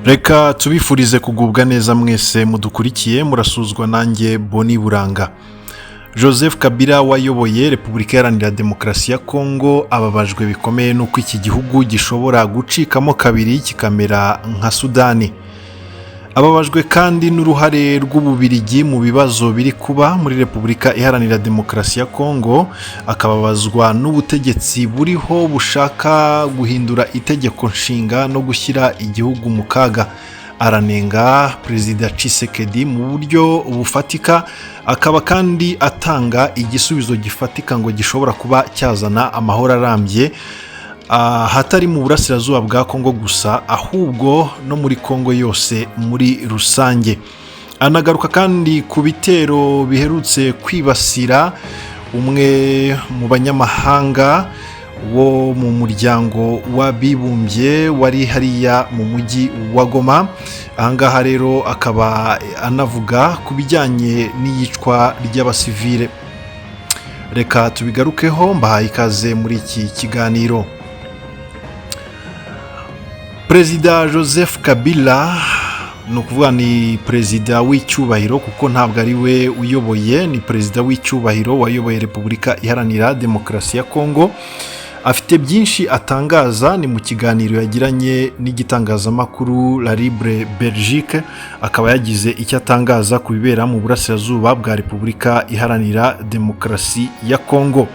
Reka tubifurize kugubwa neza mwese mudukurikiye murasuzwa nanjye Boni Buranga. Joseph Kabila wayoboye Repubulika Iharanira Demokarasi ya Kongo ababajwe bikomeye nuko iki gihugu gishobora gucikamo kabiri kikamera nka Sudani. Ababajwe kandi n'uruhare rw'Ububiligi mu bibazo biri kuba muri Repubulika Iharanira Demokarasi ya Kongo, akababazwa n'ubutegetsi buriho bushaka guhindura itegeko nshinga no gushyira igihugu mu kaga. Aranenga Perezida Tshisekedi mu buryo bufatika, akaba kandi atanga igisubizo gifatika ngo gishobora kuba cyazana amahoro arambye hatari mu burasirazuba bwa Kongo gusa, ahubwo no muri Kongo yose muri rusange. Anagaruka kandi ku bitero biherutse kwibasira umwe mu banyamahanga wo mu muryango w'abibumbye wari hariya mu mujyi wa Goma. Ahangaha rero akaba anavuga ku bijyanye n'iyicwa ry'abasivile. Reka tubigarukeho, mbahaye ikaze muri iki kiganiro. Perezida Joseph Kabila ni ukuvuga ni perezida w'icyubahiro, kuko ntabwo ari we uyoboye, ni perezida w'icyubahiro wayoboye Repubulika Iharanira Demokarasi ya Kongo. Afite byinshi atangaza, ni mu kiganiro yagiranye n'igitangazamakuru La Libre Belgique, akaba yagize icyo atangaza ku bibera mu burasirazuba bwa Repubulika Iharanira Demokarasi ya Kongo.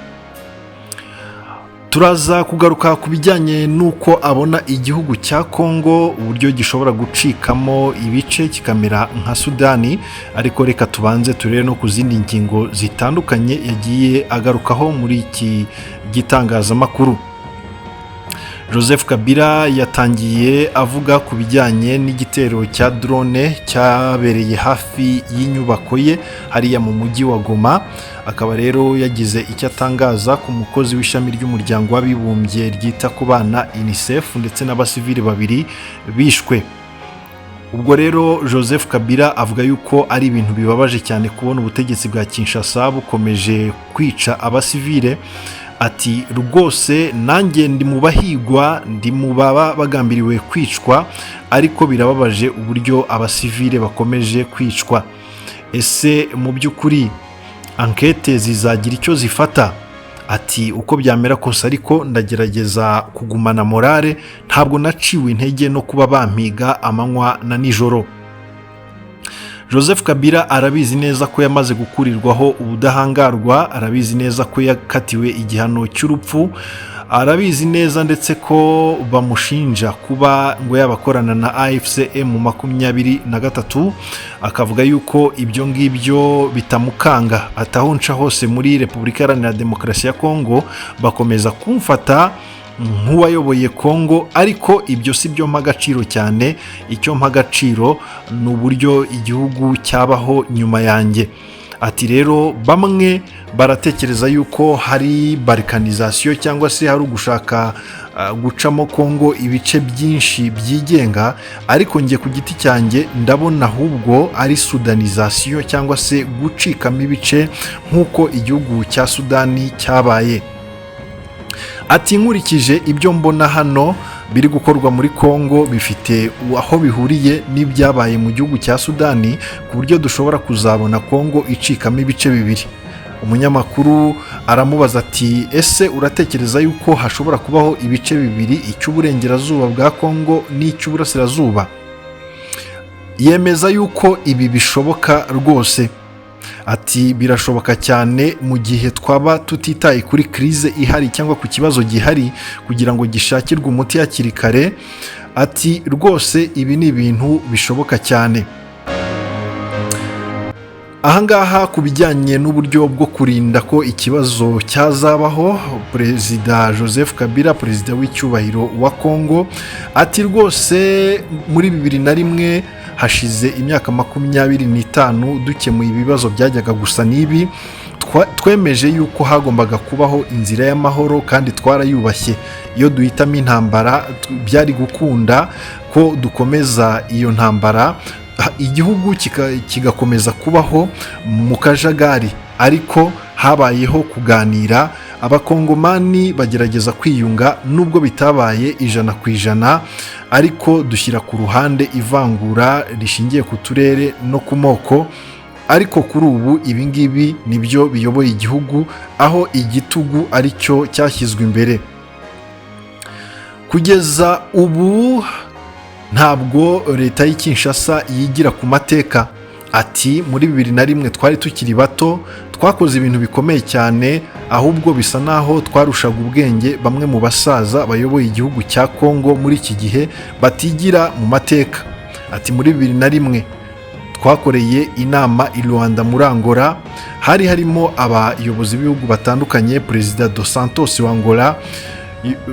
Turaza kugaruka ku bijyanye n'uko abona igihugu cya Kongo uburyo gishobora gucikamo ibice kikamera nka Sudani, ariko reka tubanze turebe no ku zindi ngingo zitandukanye yagiye agarukaho muri iki gitangazamakuru. Joseph Kabila yatangiye avuga ku bijyanye n'igitero cya drone cyabereye hafi y'inyubako ye hariya mu mujyi wa Goma. Akaba rero yagize icyo atangaza ku mukozi w'ishami ry'umuryango w'abibumbye ryita ku bana UNICEF ndetse n'abasivili babiri bishwe. Ubwo rero Joseph Kabila avuga yuko ari ibintu bibabaje cyane kubona ubutegetsi bwa Kinshasa bukomeje kwica abasivile. Ati rwose nanjye ndi mu bahigwa, ndi mu baba bagambiriwe kwicwa, ariko birababaje uburyo abasivile bakomeje kwicwa. Ese mu by'ukuri ankete zizagira icyo zifata? Ati uko byamera kose ariko ndagerageza kugumana morale, ntabwo naciwe intege no kuba bampiga amanywa na nijoro. Joseph Kabila arabizi neza ko yamaze gukurirwaho ubudahangarwa, arabizi neza ko yakatiwe igihano cy'urupfu, arabizi neza ndetse ko bamushinja kuba ngo yabakorana na AFCM 23, akavuga yuko ibyo ngibyo bitamukanga. Ataho nca hose muri Repubulika Iharanira Demokarasi ya Kongo bakomeza kumfata nk'uwayoboye Kongo, ariko ibyo si byo mpa agaciro cyane. Icyo mpa agaciro ni uburyo igihugu cyabaho nyuma yanjye. Ati rero bamwe baratekereza yuko hari balkanization cyangwa se hari ugushaka gucamo Kongo ibice byinshi byigenga, ariko njye ku giti cyanjye ndabona ahubwo ari sudanization cyangwa se gucikamo ibice nk'uko igihugu cya Sudani cyabaye. Ati nkurikije ibyo mbona hano biri gukorwa muri Kongo bifite aho bihuriye n'ibyabaye mu gihugu cya Sudani, ku buryo dushobora kuzabona Kongo icikamo ibice bibiri. Umunyamakuru aramubaza ati ese uratekereza yuko hashobora kubaho ibice bibiri, icy'uburengerazuba bwa Kongo n'icy'uburasirazuba? Yemeza yuko ibi bishoboka rwose. Ati birashoboka cyane mu gihe twaba tutitaye kuri krize ihari cyangwa ku kibazo gihari kugira ngo gishakirwe umuti hakiri kare. Ati rwose ibi ni ibintu bishoboka cyane. Ahangaha ku bijyanye n'uburyo bwo kurinda ko ikibazo cyazabaho, Perezida Joseph Kabila, perezida w'icyubahiro wa Kongo, ati rwose muri 2001 hashize imyaka 25 dukemuye ibibazo byajyaga gusa n'ibi. Twemeje yuko hagombaga kubaho inzira y'amahoro kandi twarayubashye. Iyo duhitamo intambara byari gukunda ko dukomeza iyo ntambara, igihugu kigakomeza kubaho mu kajagari, ariko habayeho kuganira abakongomani bagerageza kwiyunga nubwo bitabaye 100%, ariko dushyira ku ruhande ivangura rishingiye ku turere no ku moko. Ariko kuri ubu ibingibi nibyo biyoboye igihugu, aho igitugu ari cyo cyashyizwe imbere. Kugeza ubu ntabwo leta y'i Kinshasa yigira ku mateka. Ati muri 2001 twari tukiri bato, twakoze ibintu bikomeye cyane, ahubwo bisa naho twarushaga ubwenge bamwe mu basaza bayoboye igihugu cya Kongo muri iki gihe batigira mu mateka. Ati muri 2001 twakoreye inama i Luanda muri Angola, hari harimo abayobozi b'ibihugu batandukanye, Perezida Dos Santos wa Angola,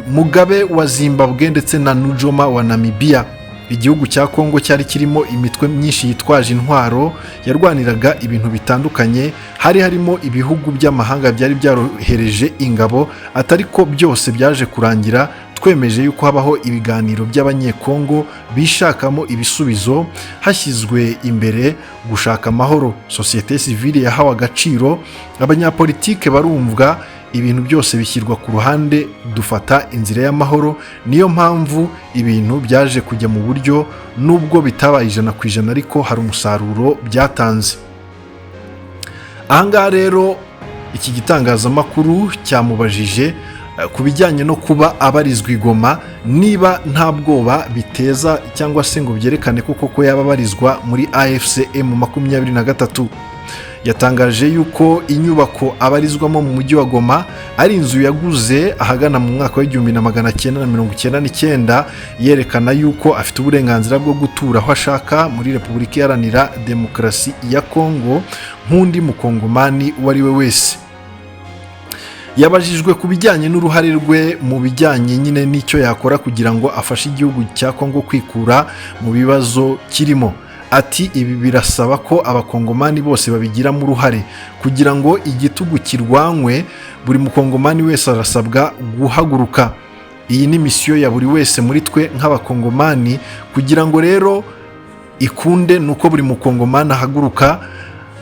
Mugabe wa Zimbabwe ndetse na Nujoma wa Namibia. Igihugu cya Kongo cyari kirimo imitwe myinshi yitwaje intwaro yarwaniraga ibintu bitandukanye, hari harimo ibihugu by'amahanga byari byarohereje ingabo, atariko byose byaje kurangira twemeje yuko habaho ibiganiro by'abanyekongo bishakamo ibisubizo, hashyizwe imbere gushaka amahoro. Societe civile yahawe agaciro, abanyapolitike barumvwa, ibintu byose bishyirwa ku ruhande, dufata inzira y'amahoro. Niyo mpamvu ibintu byaje kujya mu buryo, nubwo bitabaye 100%, ariko hari umusaruro byatanze. Ahangaha rero iki gitangazamakuru cyamubajije ku bijyanye no kuba abarizwa i Goma, niba nta bwoba biteza cyangwa se ngo byerekane ko yaba abarizwa muri AFC M23. Yatangaje yuko inyubako abarizwamo mu mujyi wa Goma ari inzu yaguze ahagana mu mwaka wa 1999, yerekana yuko afite uburenganzira bwo gutura aho ashaka muri Repubulika Iharanira Demokarasi ya Kongo nk'undi mukongomani uwo ari we wese. Yabajijwe ku bijyanye n'uruhare rwe mu bijyanye nyine n'icyo yakora kugira ngo afashe igihugu cya Kongo kwikura mu bibazo kirimo. Ati ibi birasaba ko abakongomani bose babigiramo uruhare kugira ngo igitugu kirwanywe. Buri mukongomani wese arasabwa guhaguruka. Iyi ni misiyo ya buri wese muri twe nk'abakongomani, kugira ngo rero ikunde nuko buri mukongomani ahaguruka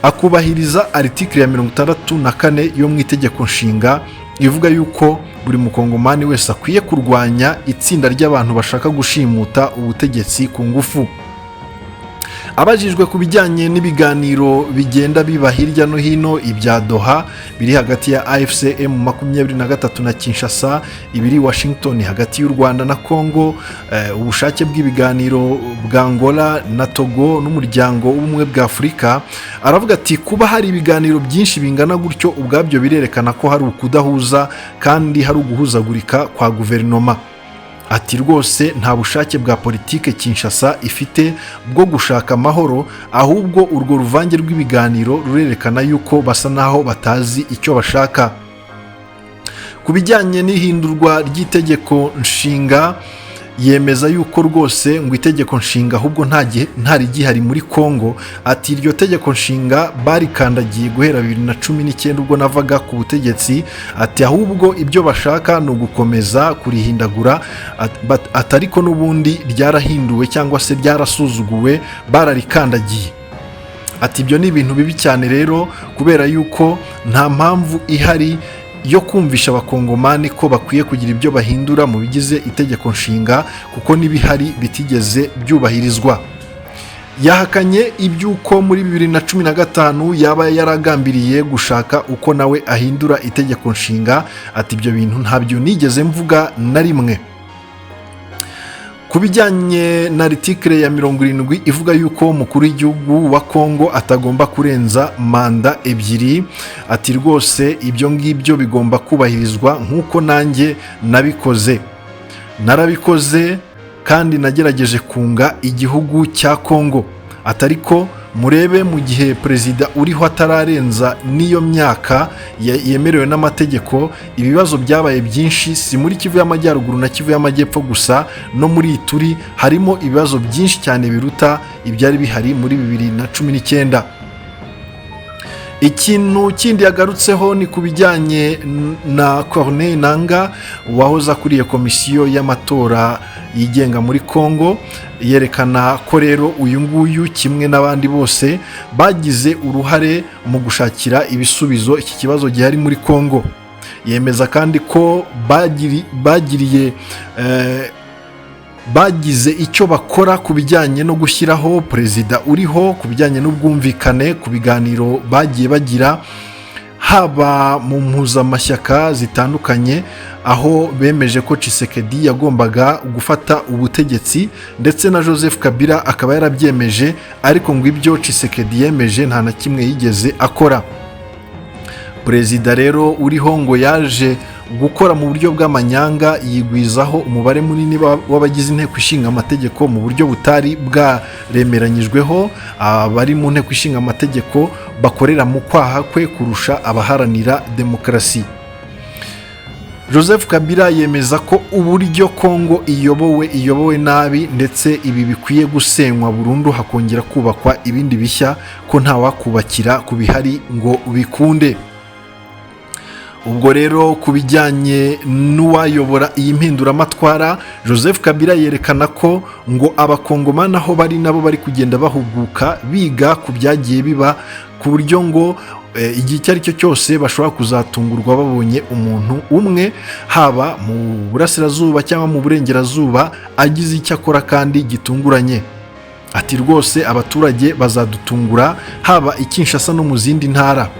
akubahiriza article ya 64 yo mu itegeko nshinga ivuga yuko buri mukongomani wese akwiye kurwanya itsinda ry'abantu bashaka gushimuta ubutegetsi ku ngufu. Abajijwe ku bijyanye n'ibiganiro bigenda biba hirya no hino ibya Doha biri hagati ya AFC M23 na Kinshasa, ibiri Washington hagati y'u Rwanda na Kongo, ubushake bw'ibiganiro bwa Angola na Togo n'umuryango w'ubumwe bwa Afurika, aravuga ati kuba hari ibiganiro byinshi bingana gutyo ubwabyo birerekana ko hari ukudahuza kandi hari uguhuzagurika kwa guverinoma. Ati rwose nta bushake bwa politike Kinshasa ifite bwo gushaka amahoro, ahubwo urwo ruvange rw'ibiganiro rurerekana yuko basa naho batazi icyo bashaka. Ku bijyanye n'ihindurwa ry'itegeko nshinga, yemeza yuko rwose ngo itegeko nshinga ahubwo ntari gihari muri Kongo. Ati iryo tegeko nshinga barikandagiye guhera 2019 ubwo navaga ku butegetsi. Ati ahubwo ibyo bashaka no gukomeza kurihindagura, atariko n'ubundi ryarahinduwe cyangwa se ryarasuzuguwe, bararikandagiye. Ati ibyo ni ibintu bibi cyane rero, kubera yuko nta mpamvu ihari yo kumvisha abakongomani ko bakwiye kugira ibyo bahindura mu bigize itegeko nshinga, kuko n'ibihari bitigeze byubahirizwa. Yahakanye ibyuko muri 2015 yaba yaragambiriye gushaka uko nawe ahindura itegeko nshinga. Ati ibyo bintu ntabyo nigeze mvuga na rimwe. Ku bijyanye na article ya 70 ivuga yuko umukuru w'igihugu wa Kongo atagomba kurenza manda 2. Ati rwose ibyo ngibyo bigomba kubahirizwa nk'uko nanjye narabikoze kandi nagerageje kunga igihugu cya Kongo. Atariko murebe mu gihe perezida uriho atararenza n'iyo myaka yemerewe n'amategeko, ibibazo byabaye byinshi, si muri Kivu y'Amajyaruguru na Kivu y'Amajyepfo gusa, no muri Ituri harimo ibibazo byinshi cyane biruta ibyari bihari muri 2019. Ikintu kindi yagarutseho ni ku bijyanye na Corneille Nangaa wahoze akuriye komisiyo y'amatora yigenga muri Kongo. Yerekana ko rero uyu nguyu kimwe n'abandi bose bagize uruhare mu gushakira ibisubizo iki kibazo gihari muri Kongo. yemeza kandi ko bagize icyo bakora ku bijyanye no gushyiraho perezida uriho, ku bijyanye n'ubwumvikane, ku biganiro bagiye bagira haba mu mpuzamashyaka zitandukanye, aho bemeje ko Tshisekedi yagombaga gufata ubutegetsi ndetse na Joseph Kabila akaba yarabyemeje, ariko ngo ibyo Tshisekedi yemeje nta na kimwe yigeze akora. Perezida rero uriho ngo yaje gukora mu buryo bw'amanyanga, yigwizaho umubare munini w'abagize inteko ishinga amategeko mu buryo butari bwaremeranyijweho. Abari mu nteko ishinga amategeko bakorera mu kwaha kwe kurusha abaharanira demokarasi. Joseph Kabila yemeza ko uburyo Kongo iyobowe nabi ndetse ibi bikwiye gusenywa burundu hakongera kubakwa ibindi bishya, ko ntawakubakira ku bihari ngo bikunde. Ubwo rero ku bijyanye n'uwayobora iyi mpinduramatwara, Joseph Kabila yerekana ko ngo abakongomani aho bari nabo bari kugenda bahuguka biga ku byagiye biba, ku buryo ngo igihe icyo ari cyo cyose bashobora kuzatungurwa babonye umuntu umwe haba mu burasirazuba cyangwa mu burengerazuba agize icyo akora kandi gitunguranye. Ati rwose abaturage bazadutungura haba i Kinshasa no mu zindi ntara.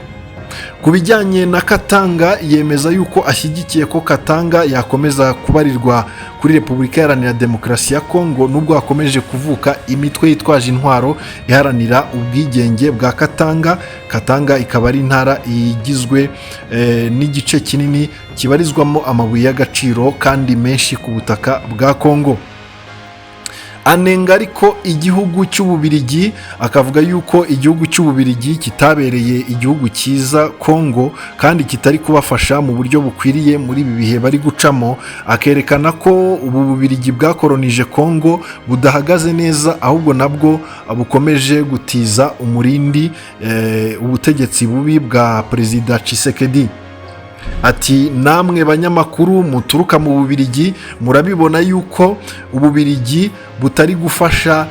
Ku bijyanye na Katanga, yemeza yuko ashyigikiye ko Katanga yakomeza kubarirwa kuri Repubulika Iharanira Demokarasi ya Kongo, nubwo hakomeje kuvuka imitwe yitwaje intwaro iharanira ubwigenge bwa Katanga. Katanga ikaba ari intara igizwe n'igice kinini kibarizwamo amabuye y'agaciro kandi menshi ku butaka bwa Kongo. Anenga ariko igihugu cy'Ububiligi, akavuga yuko igihugu cy'Ububiligi kitabereye igihugu cyiza Kongo kandi kitari kubafasha mu buryo bukwiriye muri ibi bihe bari gucamo. Akerekana ko ubu Bubiligi bwakoronije Kongo budahagaze neza, ahubwo nabwo bukomeje gutiza umurindi ubutegetsi bubi bwa Perezida Tshisekedi. Ati namwe banyamakuru muturuka mu Bubiligi murabibona yuko Ububiligi butari gufasha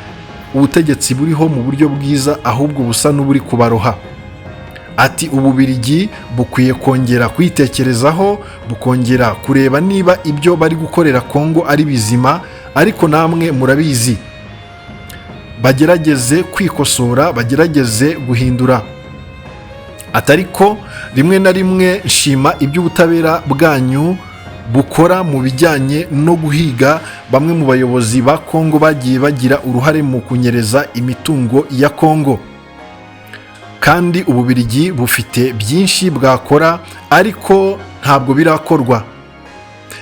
ubutegetsi buriho mu buryo bwiza, ahubwo busa n'uburi kubaroha. Ati Ububiligi bukwiye kongera kwitekerezaho, bukongera kureba niba ibyo bari gukorera Kongo ari bizima, ariko namwe murabizi, bagerageze kwikosora, bagerageze guhindura. Atariko rimwe na rimwe nshima iby'ubutabera bwanyu bukora mu bijyanye no guhiga bamwe mu bayobozi ba Kongo bagiye bagira uruhare mu kunyereza imitungo ya Kongo. Kandi Ububiligi bufite byinshi bwakora, ariko ntabwo birakorwa.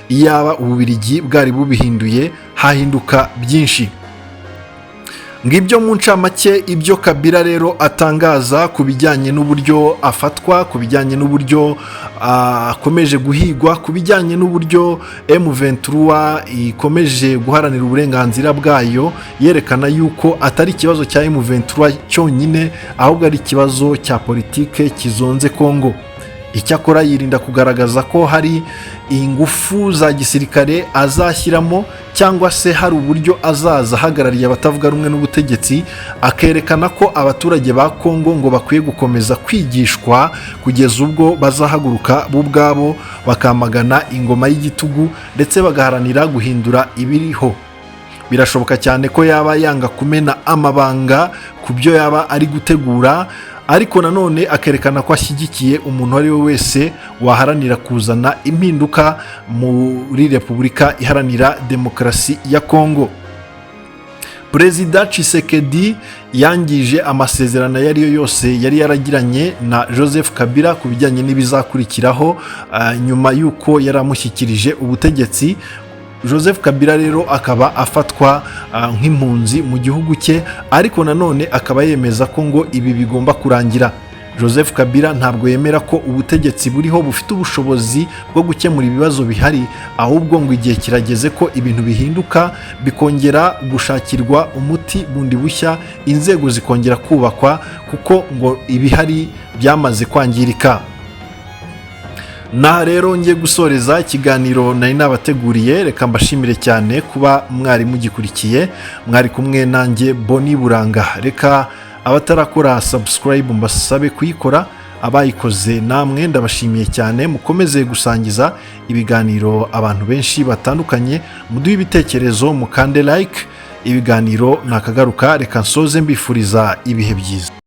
Iyaba Ububiligi bwari bubihinduye hahinduka byinshi. Ngibyo mu ncamake ibyo Kabila rero atangaza ku bijyanye n'uburyo afatwa, ku bijyanye n'uburyo akomeje guhigwa, ku bijyanye n'uburyo M23 ikomeje guharanira uburenganzira bwayo, yerekana yuko atari ikibazo cya M23 cyonyine, ahubwo ari ikibazo cya politike kizonze Kongo. Icyakora yirinda kugaragaza ko hari ingufu za gisirikare azashyiramo cyangwa se hari uburyo azaza ahagarariye abatavuga rumwe n'ubutegetsi, akerekana ko abaturage ba Kongo ngo bakwiye gukomeza kwigishwa kugeza ubwo bazahaguruka bo ubwabo bakamagana ingoma y'igitugu ndetse bagaharanira guhindura ibiriho. Birashoboka cyane ko yaba yanga kumena amabanga ku byo yaba ari gutegura, ariko nanone akerekana ko ashyigikiye umuntu ari we wese waharanira kuzana impinduka muri Repubulika Iharanira Demokarasi ya Kongo. Perezida Tshisekedi yangije amasezerano yari yo yose yari yaragiranye na Joseph Kabila ku bijyanye n'ibizakurikiraho nyuma y'uko yari amushyikirije ubutegetsi. Joseph Kabila rero akaba afatwa nk'impunzi mu gihugu cye, ariko nanone akaba yemeza ko ngo ibi bigomba kurangira. Joseph Kabila ntabwo yemera ko ubutegetsi buriho bufite ubushobozi bwo gukemura ibibazo bihari, ahubwo ngo igihe kirageze ko ibintu bihinduka bikongera gushakirwa umuti bundi bushya, inzego zikongera kubakwa kuko ngo ibihari byamaze kwangirika. Na rero ngiye gusoreza ikiganiro nari nabateguriye, reka mbashimire cyane kuba mwari mugikurikiye, mwari kumwe nanjye Boni Buranga. Reka abatarakora subscribe mbasabe kuyikora, abayikoze namwe ndabashimiye cyane, mukomeze gusangiza ibiganiro abantu benshi batandukanye, muduhe ibitekerezo, mukande like. Ibiganiro nakagaruka, reka nsoze mbifuriza ibihe byiza.